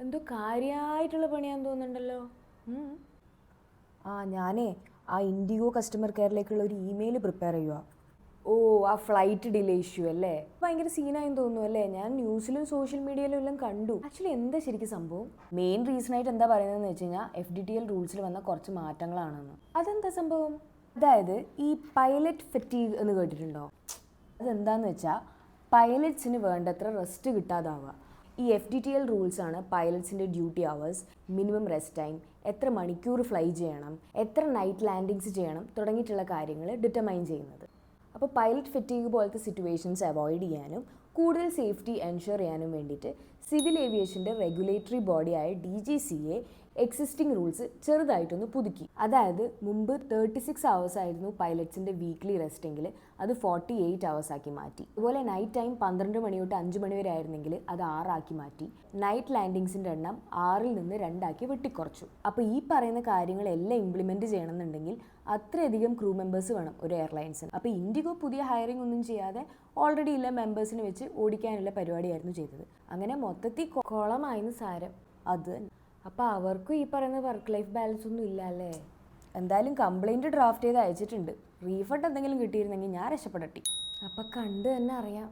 എന്തോ കാര്യമായിട്ടുള്ള പണിയാന്ന് തോന്നുന്നുണ്ടല്ലോ. ഞാനേ ആ ഇൻഡിഗോ കസ്റ്റമർ കെയറിലേക്കുള്ള ഒരു ഇമെയിൽ പ്രിപ്പയർ ചെയ്യുക. ഓ, ആ ഫ്ലൈറ്റ് ഡിലേ ഇഷ്യൂ അല്ലേ? ഭയങ്കര സീനായെന്ന് തോന്നുന്നു അല്ലേ? ഞാൻ ന്യൂസിലും സോഷ്യൽ മീഡിയയിലും എല്ലാം കണ്ടു. ആക്ച്വലി എന്താ ശരിക്കും സംഭവം? മെയിൻ റീസൺ ആയിട്ട് എന്താ പറയുന്നതെന്ന് വെച്ച് കഴിഞ്ഞാൽ FDTL റൂൾസിൽ വന്ന കുറച്ച് മാറ്റങ്ങളാണെന്ന്. അതെന്താ സംഭവം? അതായത് ഈ പൈലറ്റ് ഫെറ്റീഗ് എന്ന് കേട്ടിട്ടുണ്ടോ? അതെന്താന്ന് വെച്ചാൽ പൈലറ്റ്സിന് വേണ്ടത്ര റെസ്റ്റ് കിട്ടാതാവുക. ഈ FDTL റൂൾസാണ് പൈലറ്റ്സിൻ്റെ duty hours, minimum rest time, എത്ര മണിക്കൂർ ഫ്ലൈ ചെയ്യണം, എത്ര നൈറ്റ് ലാൻഡിങ്സ് ചെയ്യണം തുടങ്ങിയിട്ടുള്ള കാര്യങ്ങൾ ഡിറ്റർമൈൻ ചെയ്യുന്നത്. അപ്പോൾ പൈലറ്റ് ഫെറ്റീഗ് പോലത്തെ സിറ്റുവേഷൻസ് അവോയ്ഡ് ചെയ്യാനും കൂടുതൽ സേഫ്റ്റി എൻഷുർ ചെയ്യാനും വേണ്ടിയിട്ട് സിവിൽ ഏവിയേഷൻ്റെ റെഗുലേറ്ററി ബോഡിയായ DGCA എക്സിസ്റ്റിംഗ് റൂൾസ് ചെറുതായിട്ടൊന്ന് പുതുക്കി. അതായത് മുമ്പ് 36 hours ആയിരുന്നു പൈലറ്റ്സിൻ്റെ വീക്ക്ലി റെസ്റ്റെങ്കിൽ അത് 48 hours ആക്കി മാറ്റി. അതുപോലെ നൈറ്റ് ടൈം 12 മണി തൊട്ട് 5 മണി വരെ ആയിരുന്നെങ്കിൽ അത് 6 ആക്കി മാറ്റി. നൈറ്റ് ലാൻഡിങ്സിൻ്റെ എണ്ണം 6-ൽ നിന്ന് 2 ആക്കി വെട്ടിക്കുറച്ചു. അപ്പോൾ ഈ പറയുന്ന കാര്യങ്ങളെല്ലാം ഇംപ്ലിമെൻറ്റ് ചെയ്യണമെന്നുണ്ടെങ്കിൽ അത്രയധികം ക്രൂ മെമ്പേഴ്സ് വേണം ഒരു എയർലൈൻസിന്. അപ്പോൾ ഇൻഡിഗോ പുതിയ ഹയറിംഗ് ഒന്നും ചെയ്യാതെ ഓൾറെഡി ഉള്ള മെമ്പേഴ്സിനെ വെച്ച് ഓടിക്കാനുള്ള പരിപാടിയായിരുന്നു ചെയ്തത്. അങ്ങനെ മൊത്തത്തിൽ കുളമായിരുന്നു സാരം. അത് അപ്പോൾ അവർക്കും ഈ പറയുന്ന വർക്ക് ലൈഫ് ബാലൻസ് ഒന്നും ഇല്ല അല്ലേ? എന്തായാലും കംപ്ലൈൻറ്റ് ഡ്രാഫ്റ്റ് ചെയ്ത് അയച്ചിട്ടുണ്ട്. റീഫണ്ട് എന്തെങ്കിലും കിട്ടിയിരുന്നെങ്കിൽ ഞാൻ രക്ഷപ്പെടട്ടി. അപ്പം കണ്ട് തന്നെ അറിയാം.